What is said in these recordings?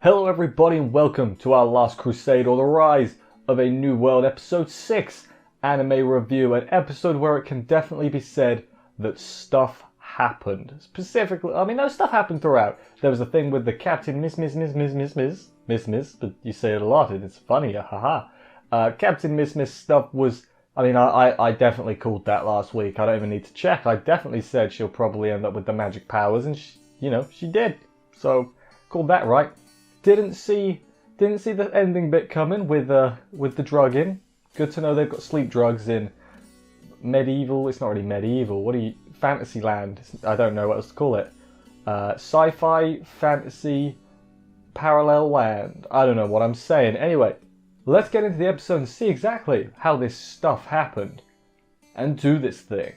Hello everybody and welcome to our last Crusade or the Rise of a New World episode 6 anime review, an episode where it can definitely be said that stuff happened. Specifically, no, stuff happened throughout. There was a thing with the Captain Mismis, but you say it a lot and it's funny, haha. Captain Mismis stuff was, I definitely called that last week. I don't even need to check. I definitely said she'll probably end up with the magic powers and she did. So, called that right. Didn't see the ending bit coming with the drug in. Good to know they've got sleep drugs in medieval. It's not really medieval. Fantasy land? I don't know what else to call it. Sci-fi, fantasy, parallel land. I don't know what I'm saying. Anyway, let's get into the episode and see exactly how this stuff happened and do this thing.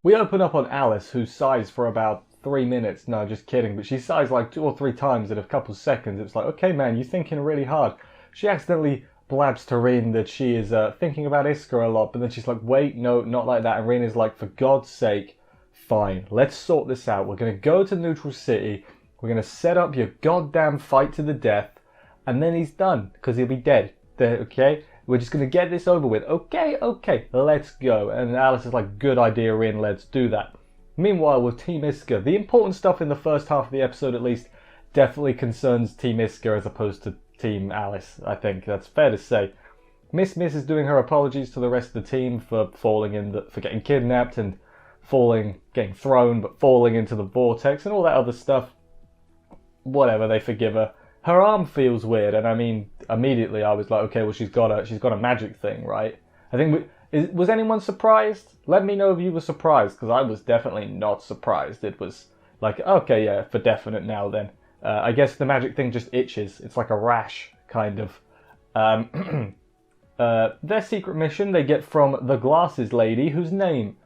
We open up on Alice, who sighs for about 3 minutes. No, just kidding. But she sighs like 2 or 3 times in a couple of seconds. It's like, okay, man, you're thinking really hard. She accidentally blabs to Rin that she is thinking about Iska a lot. But then she's like, wait, no, not like that. And Rin is like, for God's sake, fine. Let's sort this out. We're going to go to Neutral City. We're going to set up your goddamn fight to the death. And then he's done. Because he'll be dead. Okay? We're just going to get this over with. Okay, let's go. And Alice is like, good idea, Rin, let's do that. Meanwhile, with Team Iska, the important stuff in the first half of the episode, at least, definitely concerns Team Iska as opposed to Team Alice, I think. That's fair to say. Mismis is doing her apologies to the rest of the team for for getting kidnapped and getting thrown, but falling into the vortex and all that other stuff. Whatever, they forgive her. Her arm feels weird, and immediately I was like, okay, well she's got a magic thing, right? I think was anyone surprised? Let me know if you were surprised, because I was definitely not surprised. It was like, okay, yeah, for definite now then. I guess the magic thing just itches. It's like a rash, kind of. Their secret mission they get from the Glasses Lady, whose name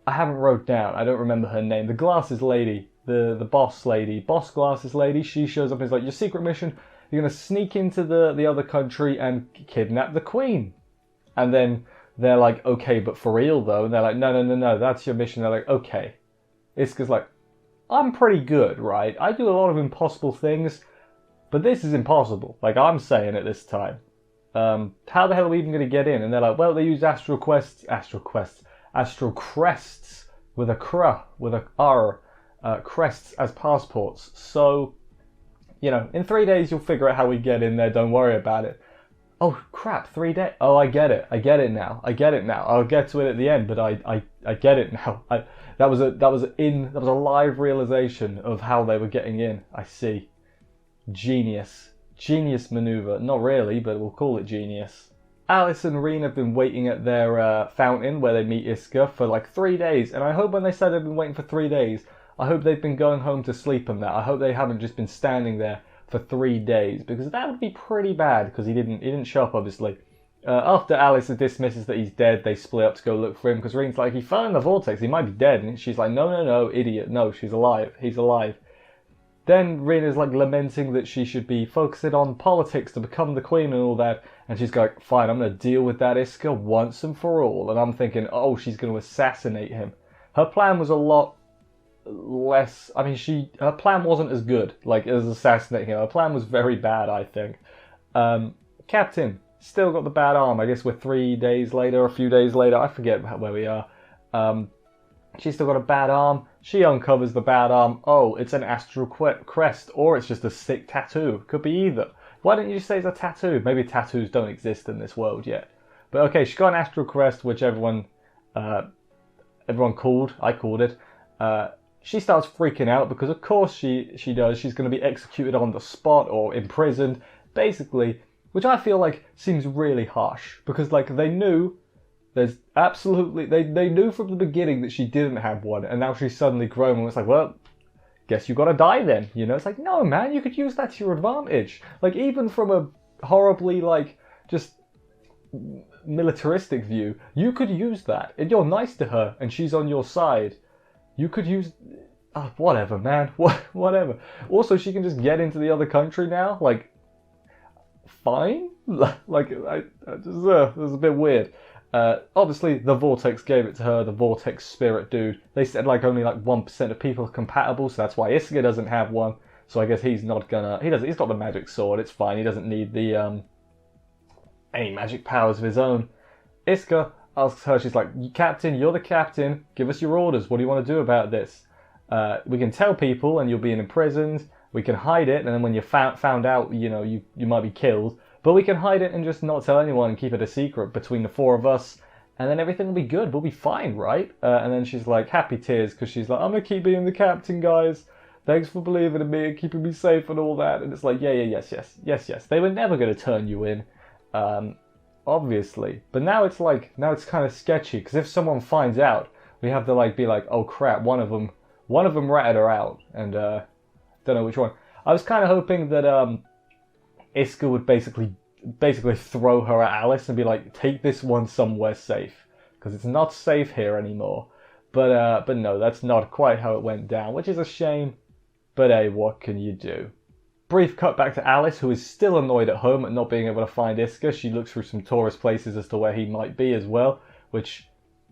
I haven't wrote down. I don't remember her name. The Glasses Lady. The boss lady, boss glasses lady, she shows up and is like, your secret mission, you're going to sneak into the other country and kidnap the queen. And then they're like, okay, but for real though? And they're like, no, that's your mission. They're like, okay. Iska's like, I'm pretty good, right? I do a lot of impossible things, but this is impossible. Like, I'm saying it this time. How the hell are we even going to get in? And they're like, well, they use astral crests with a R. Crests as passports. So, in 3 days you'll figure out how we get in there. Don't worry about it. Oh crap! 3 days. Oh, I get it now. I'll get to it at the end, but I get it now. That was a live realization of how they were getting in. I see. Genius maneuver. Not really, but we'll call it genius. Alice and Rin have been waiting at their fountain where they meet Iska for like 3 days, and I hope when they said they've been waiting for 3 days, I hope they've been going home to sleep and that. I hope they haven't just been standing there for 3 days, because that would be pretty bad, because he didn't show up, obviously. After Alice dismisses that he's dead, they split up to go look for him, because Rin's like, he fell in the vortex, he might be dead. And she's like, no, idiot, no, she's alive, he's alive. Then Rin is like lamenting that she should be focusing on politics to become the queen and all that, and she's like, fine, I'm going to deal with that Iska once and for all. And I'm thinking, oh, she's going to assassinate him. Her plan was a lot less. Her plan wasn't as good, like, as assassinating him. Her plan was very bad, I think. Captain still got the bad arm. I guess we're 3 days later, a few days later, I forget where we are. She's still got a bad arm. She uncovers the bad arm. Oh, it's an astral crest, or it's just a sick tattoo. Could be either. Why don't you just say it's a tattoo? Maybe tattoos don't exist in this world yet. But okay, she got an astral crest, which everyone called. I called it. She starts freaking out because of course she does. She's going to be executed on the spot or imprisoned, basically, which I feel like seems really harsh, because like they knew they knew from the beginning that she didn't have one, and now she's suddenly grown and it's like, well, guess you got to die then, It's like, no man, you could use that to your advantage. Like, even from a horribly like just militaristic view, you could use that. If you're nice to her and she's on your side, you could use... whatever, man. Whatever. Also, she can just get into the other country now. Like, fine? Like, this is a bit weird. Obviously, the Vortex gave it to her, the Vortex Spirit dude. They said like only like 1% of people are compatible, so that's why Iska doesn't have one. So I guess he's not gonna. He's got the magic sword. It's fine. He doesn't need the any magic powers of his own. Iska asks her. She's like, "Captain, you're the captain. Give us your orders. What do you want to do about this? We can tell people, and you'll be imprisoned. We can hide it, and then when you're found out, you might be killed. But we can hide it and just not tell anyone and keep it a secret between the four of us, and then everything will be good. We'll be fine, right?" And then she's like, happy tears, because she's like, "I'm gonna keep being the captain, guys. Thanks for believing in me and keeping me safe and all that." And it's like, yes. They were never gonna turn you in, obviously. But now it's kind of sketchy, because if someone finds out, we have to be like, oh crap, one of them ratted her out, and don't know which one. I was kind of hoping that Iska would basically throw her at Alice and be like, "Take this one somewhere safe, because it's not safe here anymore." But no, that's not quite how it went down, which is a shame. But hey, what can you do? Brief cut back to Alice, who is still annoyed at home at not being able to find Iska. She looks through some tourist places as to where he might be as well, which,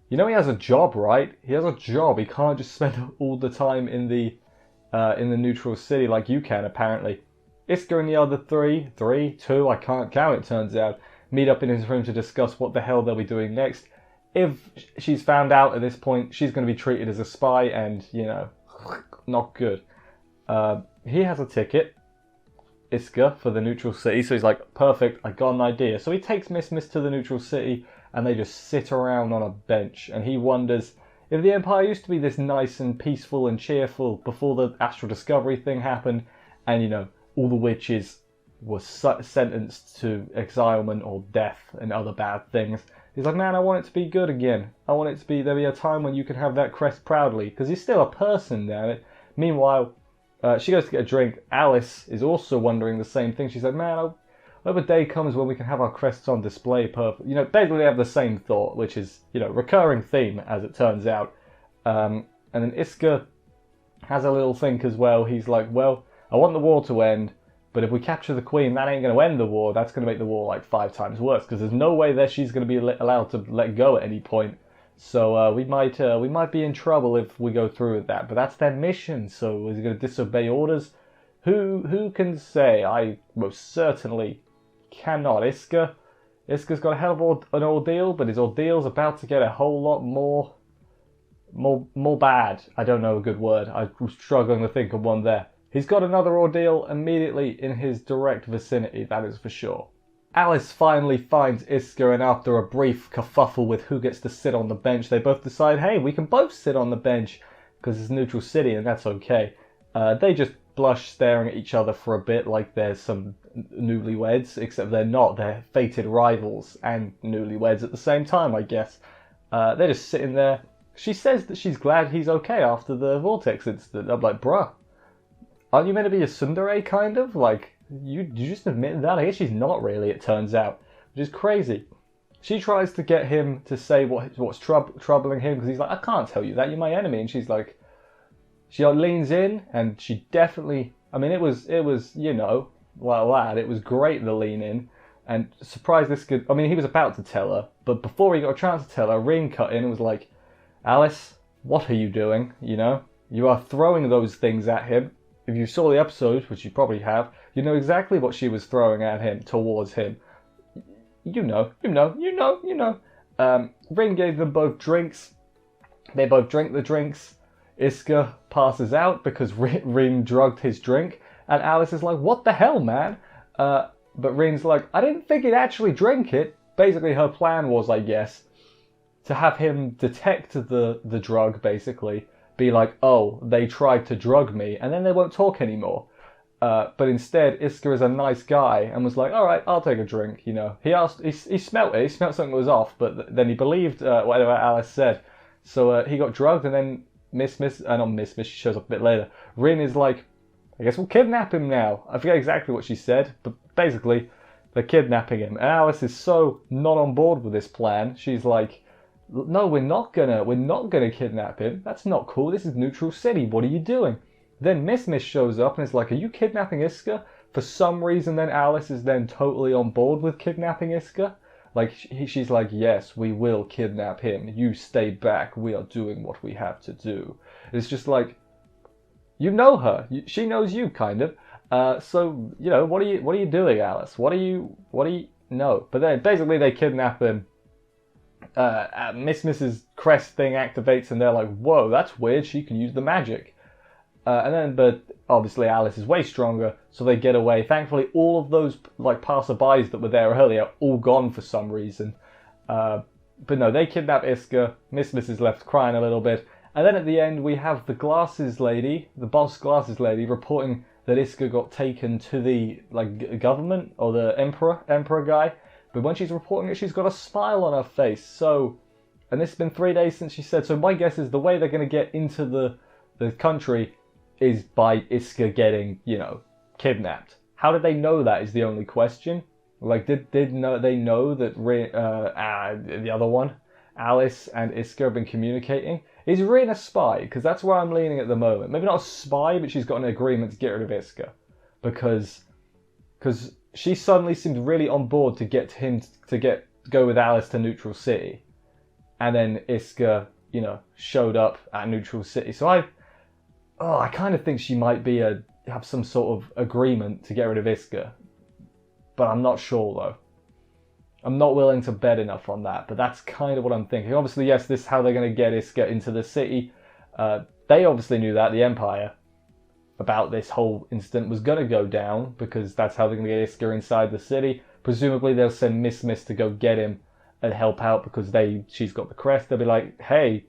he has a job, right? He has a job. He can't just spend all the time in the neutral city like you can, apparently. Iska and the other two, I can't count it turns out, meet up in his room to discuss what the hell they'll be doing next. If she's found out at this point, she's going to be treated as a spy and, not good. He has a ticket, Iska, for the neutral city, so he's like, perfect, I got an idea. So he takes Mismis to the neutral city and they just sit around on a bench, and he wonders if the Empire used to be this nice and peaceful and cheerful before the astral discovery thing happened, and, all the witches were sentenced to exilement or death and other bad things. He's like, man, I want it to be good again. I want it to be, there'll be a time when you can have that crest proudly, because he's still a person, damn it. Meanwhile, she goes to get a drink. Alice is also wondering the same thing. She's like, man, I hope a day comes when we can have our crests on display. Basically they have the same thought, which is, recurring theme, as it turns out. And then Iska has a little think as well. He's like, well, I want the war to end, but if we capture the queen, that ain't going to end the war. That's going to make the war like 5 times worse, because there's no way that she's going to be allowed to let go at any point. So we might be in trouble if we go through with that. But that's their mission. So is he going to disobey orders? Who can say? I most certainly cannot. Iska's got a hell of an ordeal, but his ordeal's about to get a whole lot more bad. I don't know a good word. I was struggling to think of one there. He's got another ordeal immediately in his direct vicinity, that is for sure. Alice finally finds Iska, and after a brief kerfuffle with who gets to sit on the bench, they both decide, hey, we can both sit on the bench, because it's neutral city and that's okay. They just blush, staring at each other for a bit like they're some newlyweds, except they're not. They're fated rivals and newlyweds at the same time, I guess. They're just sitting there. She says that she's glad he's okay after the Vortex incident. I'm like, bruh, aren't you meant to be a tsundere, kind of? Like, you just admitted that? I guess she's not really, it turns out, which is crazy. She tries to get him to say what's troubling him, because he's like, I can't tell you that, you're my enemy. And she's like, she leans in, and she definitely, I mean, it was well, lad, it was great, the lean in, and surprised this could, I mean, he was about to tell her, but before he got a chance to tell her, Rin cut in and was like, Alice, what are you doing? You are throwing those things at him. If you saw the episode, which you probably have, you know exactly what she was throwing at him, towards him. You know. Rin gave them both drinks. They both drink the drinks. Iska passes out because Rin drugged his drink. And Alice is like, what the hell, man? But Rin's like, I didn't think he'd actually drink it. Basically, her plan was, I guess, to have him detect the drug, basically. Be like, oh, they tried to drug me, and then they won't talk anymore. But instead, Iska is a nice guy and was like, all right, I'll take a drink. He asked, he smelt it. He smelt something was off, but then he believed whatever Alice said. So he got drugged, and then not Mismis, she shows up a bit later. Rin is like, I guess we'll kidnap him now. I forget exactly what she said, but basically, they're kidnapping him. And Alice is so not on board with this plan. She's like, no, we're not gonna kidnap him. That's not cool. This is neutral city. What are you doing? Then Mismis shows up and is like, are you kidnapping Iska? For some reason, then Alice is then totally on board with kidnapping Iska. Like, she's like, yes, we will kidnap him. You stay back. We are doing what we have to do. It's just like, you know her. She knows you, kind of. So, you know, what are you doing, Alice? What do you know? But then, basically, they kidnap him. Mismis's crest thing activates, and they're like, whoa, that's weird. She can use the magic. But obviously Alice is way stronger, so they get away. Thankfully, all of those like passerbys that were there earlier are all gone for some reason. But no, they kidnap Iska. Mismis is left crying a little bit, and then at the end we have the glasses lady, the boss glasses lady, reporting that Iska got taken to the government or the emperor guy. But when she's reporting it, she's got a smile on her face. So, and this has been 3 days since she said. So my guess is the way they're going to get into the country is by Iska getting, you know, kidnapped. How did they know that is the only question. Like, did they know that the other one, Alice and Iska, have been communicating? Is Rin a spy? Because that's where I'm leaning at the moment. Maybe not a spy, but she's got an agreement to get rid of Iska. Because she suddenly seemed really on board to get him to go with Alice to Neutral City. And then Iska, you know, showed up at Neutral City. So I kind of think she might be have some sort of agreement to get rid of Iska. But I'm not sure, though. I'm not willing to bet enough on that, but that's kind of what I'm thinking. Obviously, yes, this is how they're going to get Iska into the city. They obviously knew that, the Empire, about this whole incident was going to go down, because that's how they're going to get Iska inside the city. Presumably, they'll send Mismis to go get him and help out, because she's got the crest. They'll be like, hey,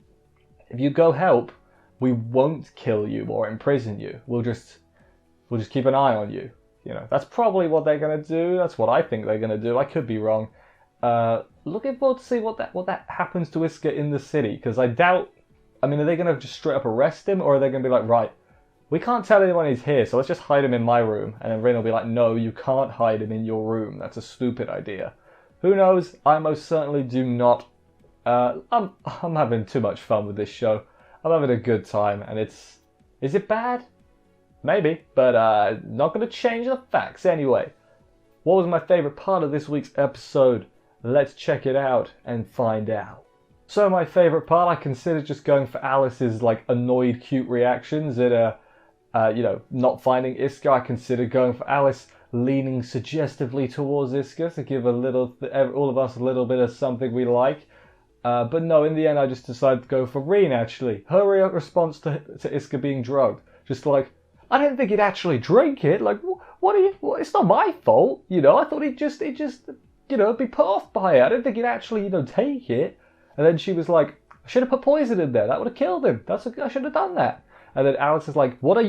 if you go help, we won't kill you or imprison you. We'll just keep an eye on you. You know, that's probably what they're gonna do. That's what I think they're gonna do. I could be wrong. Looking forward to see what that happens to Iska in the city, because I doubt. I mean, are they gonna just straight up arrest him, or are they gonna be like, right, we can't tell anyone he's here, so let's just hide him in my room? And then Rin will be like, no, you can't hide him in your room. That's a stupid idea. Who knows? I most certainly do not. I'm having too much fun with this show. I'm having a good time, and is it bad? Maybe, but not going to change the facts anyway. What was my favourite part of this week's episode? Let's check it out and find out. So my favourite part, I consider just going for Alice's like annoyed, cute reactions at you know, not finding Iska. I consider going for Alice leaning suggestively towards Iska to give all of us a little bit of something we like. But no, in the end, I just decided to go for Rin, actually. Her response to Iska being drugged. Just like, I didn't think he'd actually drink it. Like, it's not my fault, you know. I thought he'd just, you know, be put off by it. I didn't think he'd actually, you know, take it. And then she was like, I should have put poison in there. That would have killed him. I should have done that. And then Alice is like, what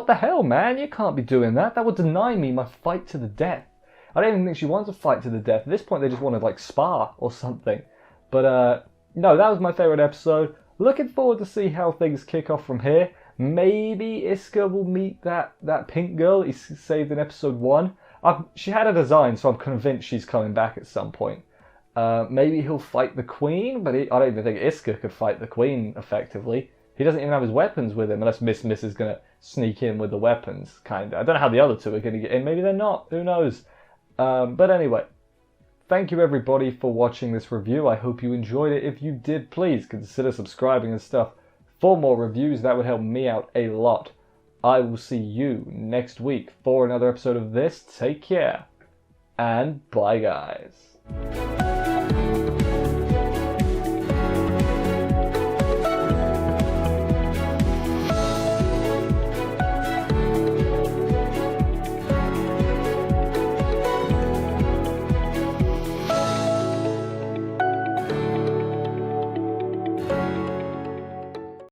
the hell, man? You can't be doing that. That would deny me my fight to the death. I don't even think she wants to fight to the death. At this point, they just want to, like, spar or something. But, no, that was my favourite episode. Looking forward to see how things kick off from here. Maybe Iska will meet that pink girl he saved in episode 1. She had a design, so I'm convinced she's coming back at some point. Maybe he'll fight the queen, but I don't even think Iska could fight the queen effectively. He doesn't even have his weapons with him, unless Mismis is going to sneak in with the weapons, kind of. I don't know how the other two are going to get in. Maybe they're not. Who knows? But anyway, thank you everybody for watching this review. I hope you enjoyed it. If you did, please consider subscribing and stuff for more reviews. That would help me out a lot. I will see you next week for another episode of this. Take care, and bye, guys.